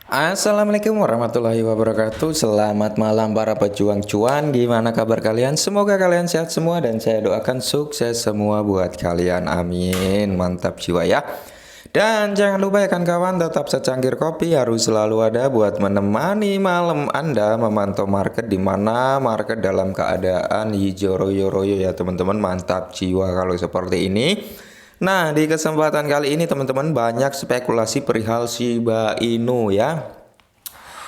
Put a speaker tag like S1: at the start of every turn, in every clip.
S1: Assalamualaikum warahmatullahi wabarakatuh. Selamat malam para pejuang cuan. Gimana kabar kalian? Semoga kalian sehat semua dan saya doakan sukses semua buat kalian. Amin. Mantap jiwa ya. Dan jangan lupa ya kawan, tetap secangkir kopi harus selalu ada buat menemani malam Anda memantau market, di mana market dalam keadaan hijau royo-royo ya teman-teman. Mantap jiwa kalau seperti ini. Nah, di kesempatan kali ini teman-teman banyak spekulasi perihal Shiba Inu ya.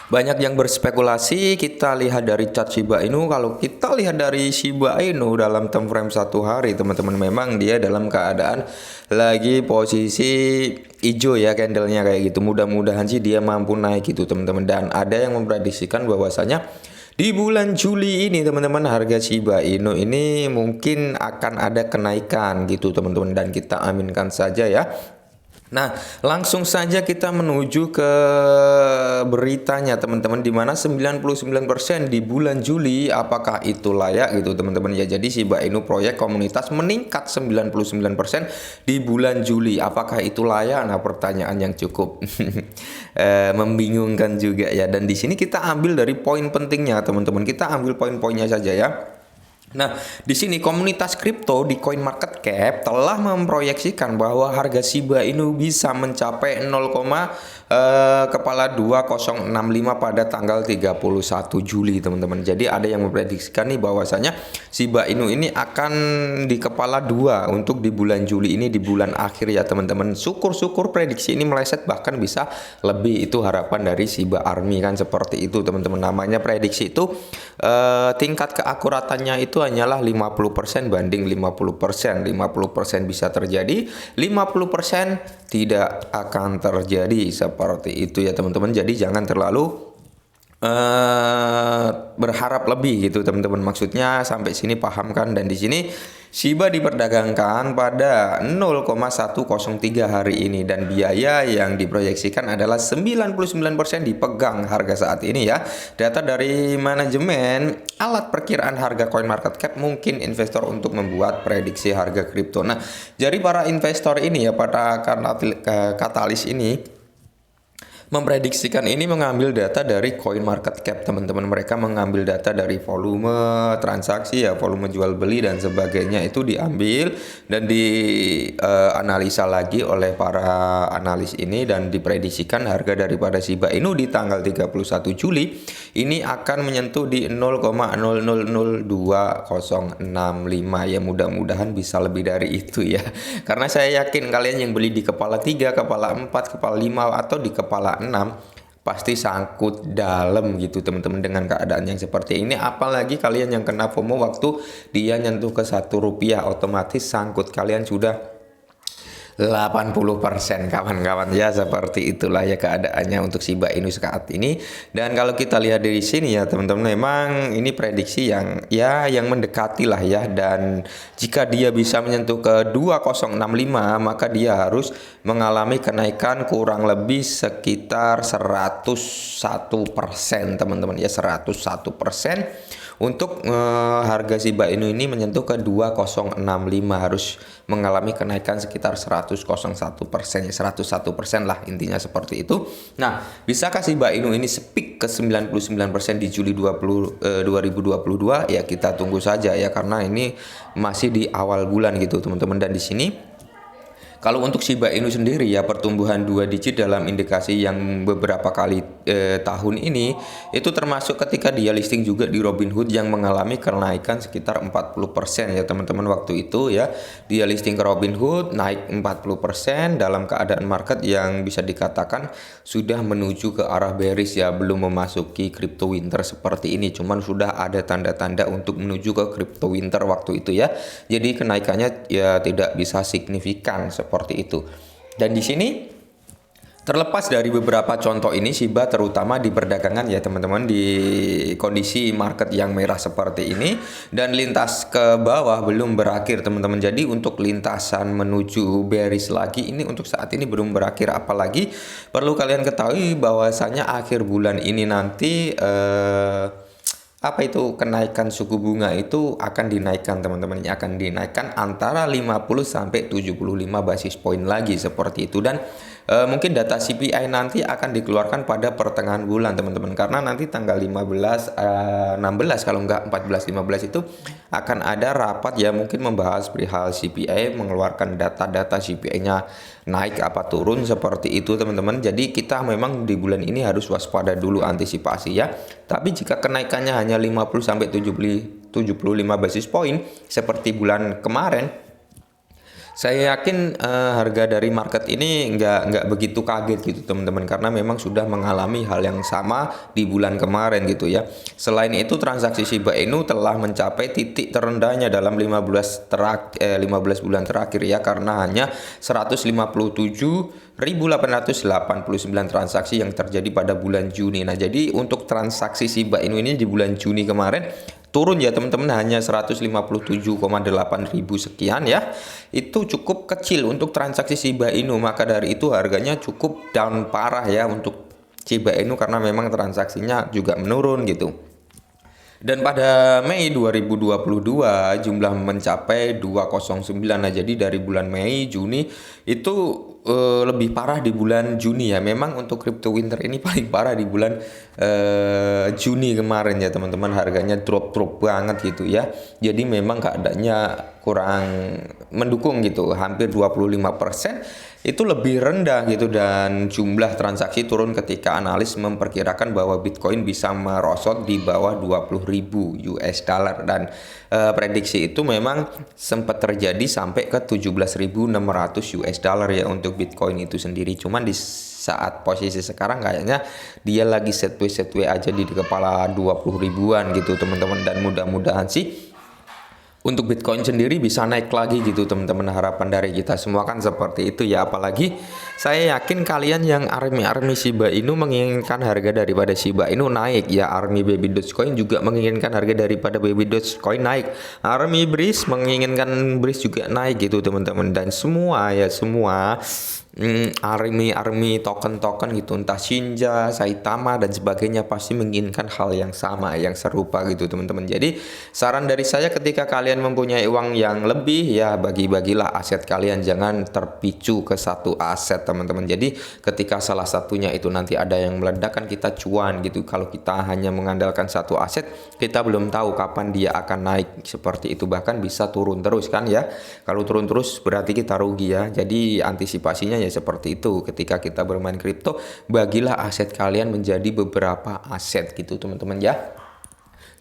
S1: Banyak yang berspekulasi, kita lihat dari chart Shiba Inu. Kalau kita lihat dari Shiba Inu dalam time frame 1 hari teman-teman, memang dia dalam keadaan lagi posisi hijau ya candlenya kayak gitu. Mudah-mudahan sih dia mampu naik gitu teman-teman. Dan ada yang memprediksikan bahwasanya di bulan Juli ini teman-teman harga Shiba Inu ini mungkin akan ada kenaikan gitu teman-teman, dan kita aminkan saja ya. Nah, langsung saja kita menuju ke beritanya teman-teman, di mana 99% di bulan Juli, apakah itu layak gitu teman-teman ya. Jadi Shiba Inu proyek komunitas meningkat 99% di bulan Juli. Apakah itu layak? Nah, pertanyaan yang cukup membingungkan juga ya. Dan di sini kita ambil dari poin pentingnya teman-teman. Kita ambil poin-poinnya saja ya. Nah, di sini komunitas kripto di CoinMarketCap telah memproyeksikan bahwa harga Shiba Inu bisa mencapai 0,2065 pada tanggal 31 Juli teman-teman. Jadi ada yang memprediksikan nih bahwasanya Shiba Inu ini akan di kepala 2 untuk di bulan Juli ini, di bulan akhir ya teman-teman. Syukur-syukur prediksi ini meleset, bahkan bisa lebih, itu harapan dari Shiba Army kan seperti itu teman-teman. Namanya prediksi itu tingkat keakuratannya itu hanyalah 50% banding 50%. 50% bisa terjadi, 50% tidak akan terjadi, seperti itu ya teman-teman. Jadi jangan terlalu berharap lebih gitu teman-teman. Maksudnya sampai sini paham kan? Dan di sini Shiba diperdagangkan pada 0,103 hari ini, dan biaya yang diproyeksikan adalah 99% dipegang harga saat ini ya. Data dari manajemen alat perkiraan harga CoinMarketCap mungkin investor untuk membuat prediksi harga kripto. Nah, jadi para investor ini ya, pada katalis ini memprediksikan ini mengambil data dari CoinMarketCap teman-teman. Mereka mengambil data dari volume transaksi ya, volume jual beli dan sebagainya, itu diambil dan dianalisa lagi oleh para analis ini, dan diprediksikan harga daripada Shiba Inu di tanggal 31 Juli ini akan menyentuh di 0,002065 ya. Mudah-mudahan bisa lebih dari itu ya. Karena saya yakin kalian yang beli di kepala 3, kepala 4, kepala 5 atau di kepala 6 pasti sangkut dalam gitu teman-teman dengan keadaan yang seperti ini. Apalagi kalian yang kena FOMO waktu dia nyentuh ke Rp1, otomatis sangkut kalian sudah 80% kawan-kawan ya. Seperti itulah ya keadaannya untuk Shiba Inu saat ini. Dan kalau kita lihat dari sini ya teman-teman, memang ini prediksi yang mendekati lah ya. Dan jika dia bisa menyentuh ke 2065, maka dia harus mengalami kenaikan kurang lebih sekitar 101% teman-teman ya. 101% untuk harga Shiba Inu ini menyentuh ke 2065, harus mengalami kenaikan sekitar 101% ya, 101% lah intinya seperti itu. Nah, bisakah Shiba Inu ini speak ke 99% di Juli 2022? Ya kita tunggu saja ya, karena ini masih di awal bulan gitu teman-teman. Dan di sini kalau untuk Shiba Inu sendiri ya, pertumbuhan 2 digit dalam indikasi yang beberapa kali tahun ini itu termasuk ketika dia listing juga di Robinhood yang mengalami kenaikan sekitar 40% ya teman-teman. Waktu itu ya dia listing ke Robinhood naik 40% dalam keadaan market yang bisa dikatakan sudah menuju ke arah bearish ya, belum memasuki crypto winter seperti ini, cuman sudah ada tanda-tanda untuk menuju ke crypto winter waktu itu ya. Jadi kenaikannya ya tidak bisa signifikan seperti itu. Dan di sini terlepas dari beberapa contoh ini, Shiba terutama di perdagangan ya teman-teman, di kondisi market yang merah seperti ini dan lintas ke bawah belum berakhir teman-teman. Jadi untuk lintasan menuju bearish lagi ini untuk saat ini belum berakhir. Apalagi perlu kalian ketahui bahwasanya akhir bulan ini nanti apa itu kenaikan suku bunga itu akan dinaikkan teman-teman, akan dinaikkan antara 50 sampai 75 basis poin lagi seperti itu. Dan mungkin data CPI nanti akan dikeluarkan pada pertengahan bulan teman-teman, karena nanti tanggal 15, 16 kalau enggak 14, 15 itu akan ada rapat ya, mungkin membahas perihal CPI, mengeluarkan data-data CPI-nya naik apa turun seperti itu teman-teman. Jadi kita memang di bulan ini harus waspada dulu, antisipasi ya. Tapi jika kenaikannya hanya 50 sampai 75 basis point seperti bulan kemarin, saya yakin harga dari market ini nggak begitu kaget gitu teman-teman, karena memang sudah mengalami hal yang sama di bulan kemarin gitu ya. Selain itu, transaksi Shiba Inu telah mencapai titik terendahnya dalam 15 bulan terakhir ya, karena hanya 157.889 transaksi yang terjadi pada bulan Juni. Nah, jadi untuk transaksi Shiba Inu ini di bulan Juni kemarin turun ya teman-teman, hanya 157,8 ribu sekian ya. Itu cukup kecil untuk transaksi Shiba Inu, maka dari itu harganya cukup down parah ya untuk Shiba Inu, karena memang transaksinya juga menurun gitu. Dan pada Mei 2022 jumlah mencapai 209. Nah, jadi dari bulan Mei, Juni itu lebih parah di bulan Juni ya. Memang untuk crypto winter ini paling parah di bulan Juni kemarin ya teman-teman, harganya drop banget gitu ya. Jadi memang keadaannya kurang mendukung gitu, hampir 25% itu lebih rendah gitu, dan jumlah transaksi turun ketika analis memperkirakan bahwa Bitcoin bisa merosot di bawah 20.000 US dollar, dan prediksi itu memang sempat terjadi sampai ke 17.600 US dollar ya untuk Bitcoin itu sendiri. Cuman di saat posisi sekarang kayaknya dia lagi setway aja di kepala 20 ribuan gitu teman-teman, dan mudah-mudahan sih untuk Bitcoin sendiri bisa naik lagi gitu teman-teman. Harapan dari kita semua kan seperti itu ya. Apalagi saya yakin kalian yang army Shiba Inu menginginkan harga daripada Shiba Inu naik ya. Army Baby Dogecoin juga menginginkan harga daripada Baby Dogecoin naik. Army Breeze menginginkan Breeze juga naik gitu teman-teman. Dan semua army token gitu, entah Shinja, Saitama dan sebagainya, pasti menginginkan hal yang sama, yang serupa gitu teman-teman. Jadi saran dari saya, ketika kalian mempunyai uang yang lebih ya, bagi-bagilah aset kalian, jangan terpicu ke satu aset teman-teman. Jadi ketika salah satunya itu nanti ada yang meledak, kan kita cuan gitu. Kalau kita hanya mengandalkan satu aset, kita belum tahu kapan dia akan naik seperti itu, bahkan bisa turun terus kan ya. Kalau turun terus berarti kita rugi ya. Jadi antisipasinya ya seperti itu. Ketika kita bermain kripto, bagilah aset kalian menjadi beberapa aset gitu teman-teman ya.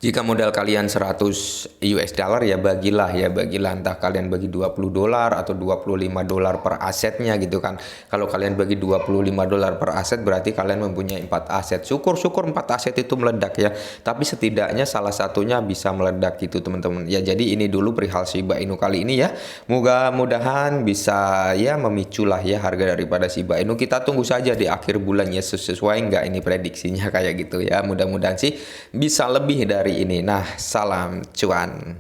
S1: Jika modal kalian 100 US dollar ya bagilah entah kalian bagi 20 dolar atau 25 dolar per asetnya gitu kan. Kalau kalian bagi 25 dolar per aset berarti kalian mempunyai 4 aset. Syukur-syukur 4 aset itu meledak ya. Tapi setidaknya salah satunya bisa meledak gitu teman-teman. Ya, jadi ini dulu perihal Shiba Inu kali ini ya. Mudah-mudahan bisa ya memicu lah ya harga daripada Shiba Inu. Kita tunggu saja di akhir bulan ya, sesuai nggak ini prediksinya kayak gitu ya. Mudah-mudahan sih bisa lebih dari ini. Nah, salam cuan.